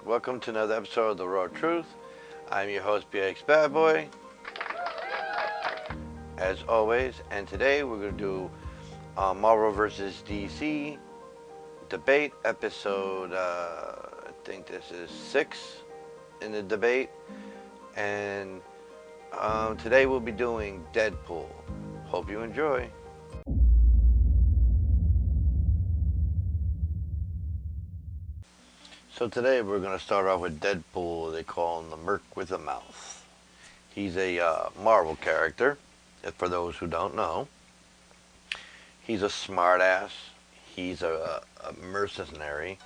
Welcome to another episode of The Raw Truth. I'm your host, BX Bad Boy, as always, and today we're going to do Marvel vs. DC debate episode, I think this is 6 in the debate, and today we'll be doing Deadpool. Hope you enjoy. So today we're going to start off with Deadpool. They call him the Merc with a Mouth. He's a Marvel character, for those who don't know. He's a smartass. He's a mercenary.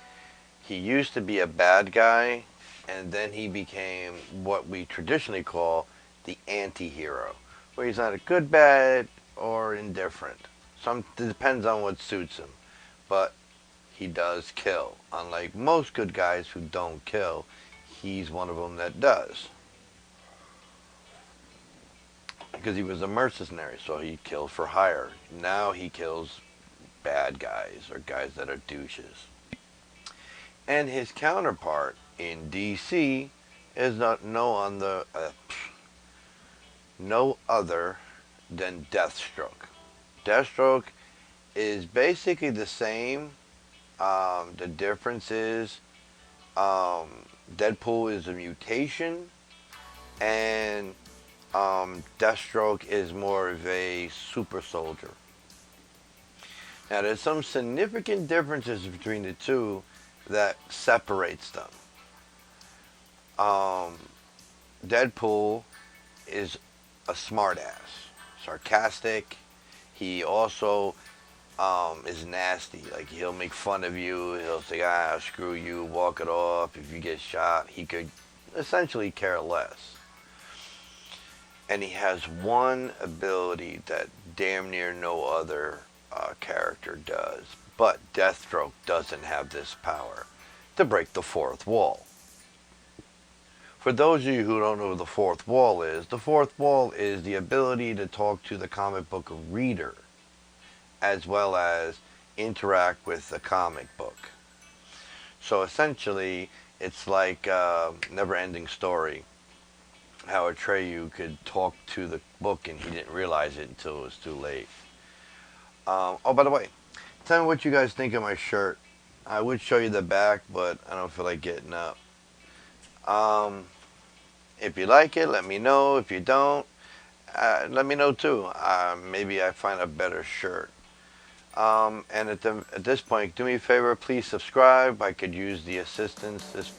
He used to be a bad guy, and then he became what we traditionally call the anti-hero, where he's not a good, bad, or indifferent. It depends on what suits him. But he does kill. Unlike most good guys who don't kill, he's one of them that does. Because he was a mercenary, so he killed for hire. Now he kills bad guys, or guys that are douches. And his counterpart in DC is no other than Deathstroke. Deathstroke is basically the same. The difference is Deadpool is a mutation, and Deathstroke is more of a super soldier. Now, there's some significant differences between the two that separates them. Deadpool is a smartass, sarcastic. He also is nasty. Like, he'll make fun of you. He'll say, screw you, walk it off. If you get shot, he could essentially care less. And he has one ability that damn near no other character does. But Deathstroke doesn't have this power to break the fourth wall. For those of you who don't know what the fourth wall is the ability to talk to the comic book reader, as well as interact with the comic book. So essentially, it's like a never-ending story. How Atreyu could talk to the book and he didn't realize it until it was too late. Oh, by the way, tell me what you guys think of my shirt. I would show you the back, but I don't feel like getting up. If you like it, let me know. If you don't, let me know too. Maybe I find a better shirt. And at this point, do me a favor, please subscribe. I could use the assistance. This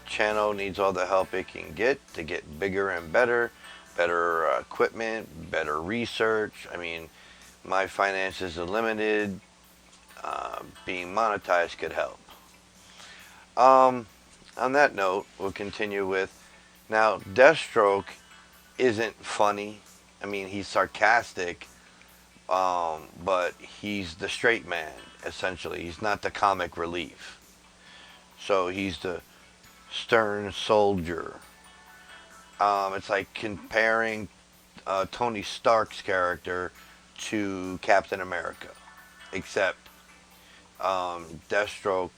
channel needs all the help it can get to get bigger and better equipment, better research. I mean, my finances are limited. Being monetized could help. On that note, we'll continue with, now, Deathstroke isn't funny. I mean, he's sarcastic. But he's the straight man, essentially. He's not the comic relief. So he's the stern soldier. It's like comparing Tony Stark's character to Captain America. Except Deathstroke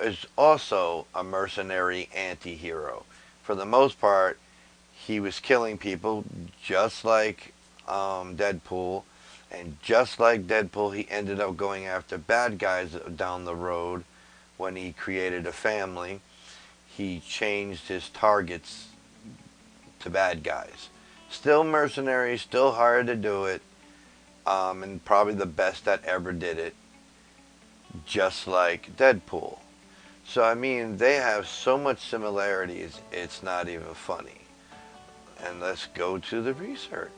is also a mercenary anti-hero. For the most part, he was killing people just like Deadpool. And just like Deadpool, he ended up going after bad guys down the road when he created a family. He changed his targets to bad guys. Still mercenary, still hard to do it, and probably the best that ever did it, just like Deadpool. So, I mean, they have so much similarities, it's not even funny. And let's go to the research.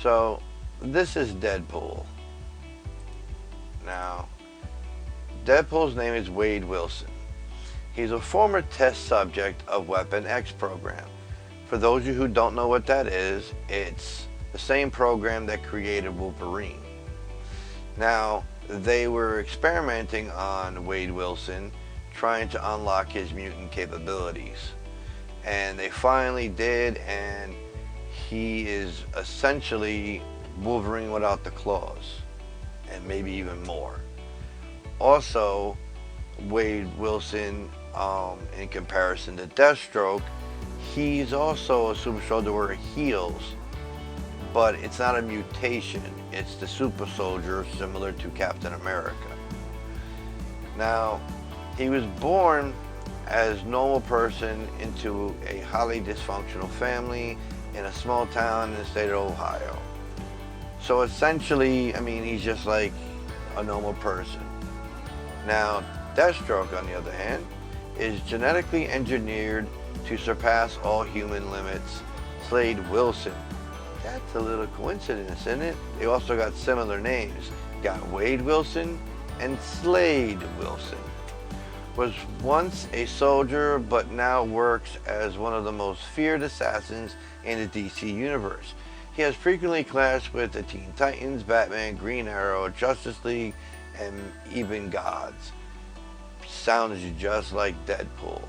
So, this is Deadpool. Now, Deadpool's name is Wade Wilson. He's a former test subject of Weapon X program. For those of you who don't know what that is, it's the same program that created Wolverine. Now, they were experimenting on Wade Wilson, trying to unlock his mutant capabilities. And they finally did, and he is essentially Wolverine without the claws, and maybe even more. Also, Wade Wilson, in comparison to Deathstroke, he's also a super soldier where he heals, but it's not a mutation. It's the super soldier similar to Captain America. Now, he was born as a normal person into a highly dysfunctional family in a small town in the state of Ohio. So essentially, I mean, he's just like a normal person. Now, Deathstroke, on the other hand, is genetically engineered to surpass all human limits. Slade Wilson. That's a little coincidence, isn't it? They also got similar names. Got Wade Wilson and Slade Wilson. Was once a soldier, but now works as one of the most feared assassins in the DC universe. He has frequently clashed with the Teen Titans, Batman, Green Arrow, Justice League, and even gods. Sounds just like Deadpool.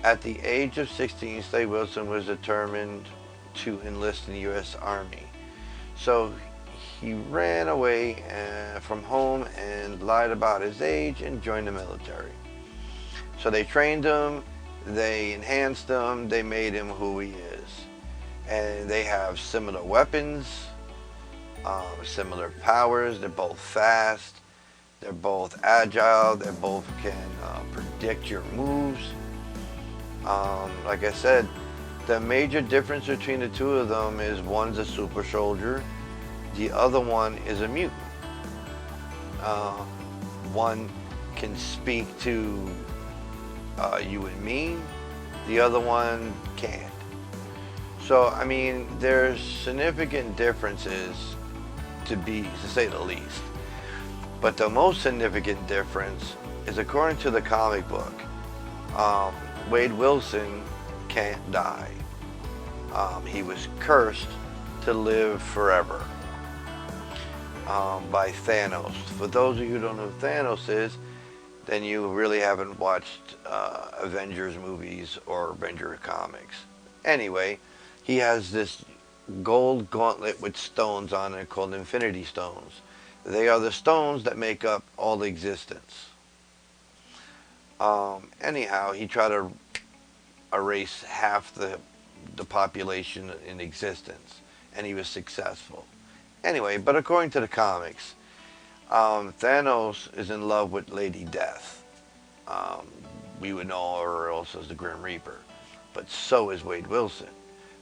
At the age of 16, Slade Wilson was determined to enlist in the U.S. Army. So he ran away from home and lied about his age and joined the military. So they trained him, they enhanced him, they made him who he is. And they have similar weapons, similar powers. They're both fast, they're both agile, they both can predict your moves. Like I said, the major difference between the two of them is one's a super soldier, the other one is a mutant. One can speak to you and me, the other one can't. So, I mean, there's significant differences to say the least. But the most significant difference is, according to the comic book, Wade Wilson can't die. He was cursed to live forever by Thanos. For those of you who don't know who Thanos is, then you really haven't watched Avengers movies or Avenger comics. Anyway, he has this gold gauntlet with stones on it called Infinity Stones. They are the stones that make up all existence. Anyhow, he tried to erase half the population in existence, and he was successful. Anyway, but according to the comics, Thanos is in love with Lady Death. We would know her also as the Grim Reaper, but so is Wade Wilson.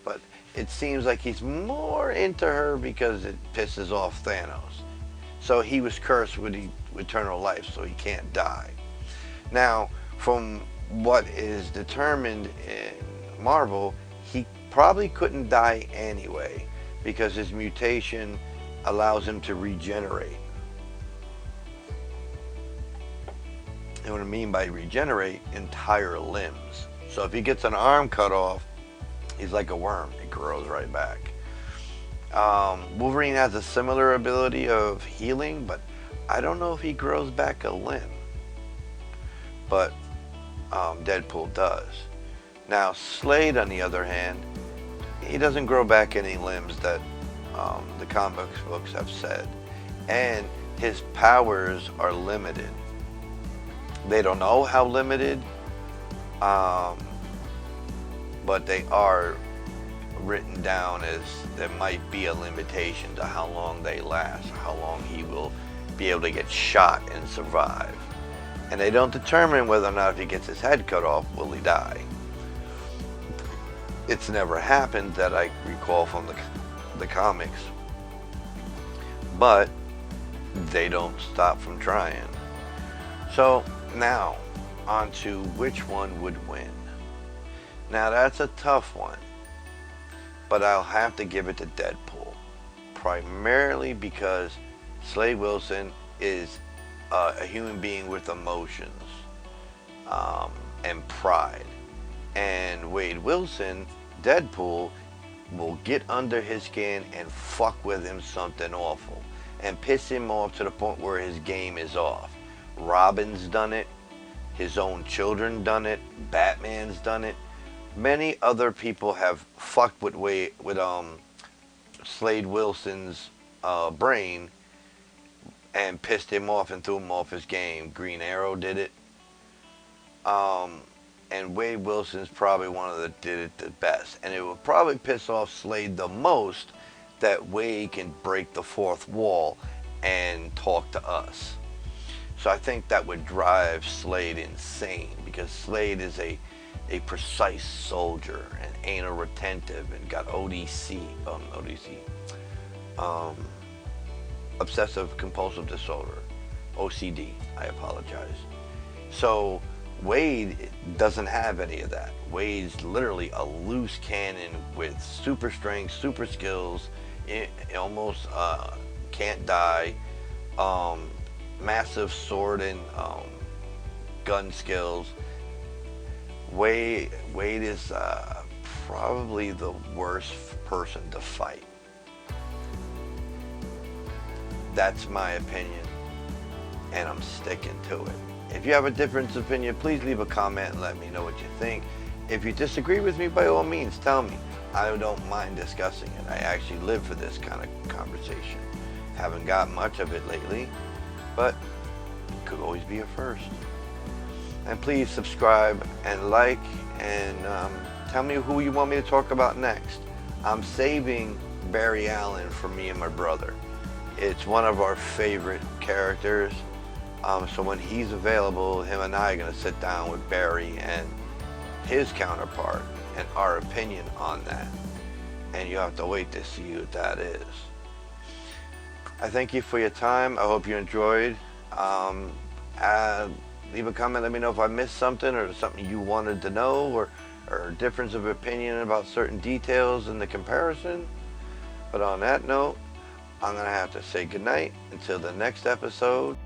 But it seems like he's more into her because it pisses off Thanos. So he was cursed with eternal life, so he can't die. Now, from what is determined in Marvel, he probably couldn't die anyway because his mutation allows him to regenerate. And what I mean by regenerate, entire limbs. So if he gets an arm cut off, he's like a worm. It grows right back. Wolverine has a similar ability of healing, but I don't know if he grows back a limb. But Deadpool does. Now, Slade, on the other hand, he doesn't grow back any limbs that the comic books have said. And his powers are limited. They don't know how limited, but they are written down as there might be a limitation to how long they last, how long he will be able to get shot and survive. And they don't determine whether or not if he gets his head cut off, will he die. It's never happened that I recall from the comics. But they don't stop from trying. So now, on to which one would win. Now that's a tough one, but I'll have to give it to Deadpool, primarily because Slade Wilson is a human being with emotions and pride, and Wade Wilson, Deadpool, will get under his skin and fuck with him something awful and piss him off to the point where his game is off. Robin's done it, his own children done it, Batman's done it. Many other people have fucked with Slade Wilson's brain and pissed him off and threw him off his game. Green Arrow did it. Um, and Wade Wilson's probably one of the did it the best. And it would probably piss off Slade the most that Wade can break the fourth wall and talk to us. So I think that would drive Slade insane because Slade is a precise soldier and anal retentive and got um, obsessive compulsive disorder, OCD. I apologize. So Wade doesn't have any of that. Wade's literally a loose cannon with super strength, super skills, almost can't die, massive sword and gun skills. Wade is probably the worst person to fight. That's my opinion, and I'm sticking to it. If you have a different opinion, please leave a comment and let me know what you think. If you disagree with me, by all means, tell me. I don't mind discussing it. I actually live for this kind of conversation. Haven't got much of it lately, but it could always be a first. And please subscribe and like, and tell me who you want me to talk about next. I'm saving Barry Allen for me and my brother. It's one of our favorite characters. So when he's available, him and I are going to sit down with Barry and his counterpart and our opinion on that. And you have to wait to see what that is. I thank you for your time. I hope you enjoyed. Leave a comment. Let me know if I missed something or something you wanted to know, or difference of opinion about certain details in the comparison. But on that note, I'm going to have to say goodnight until the next episode.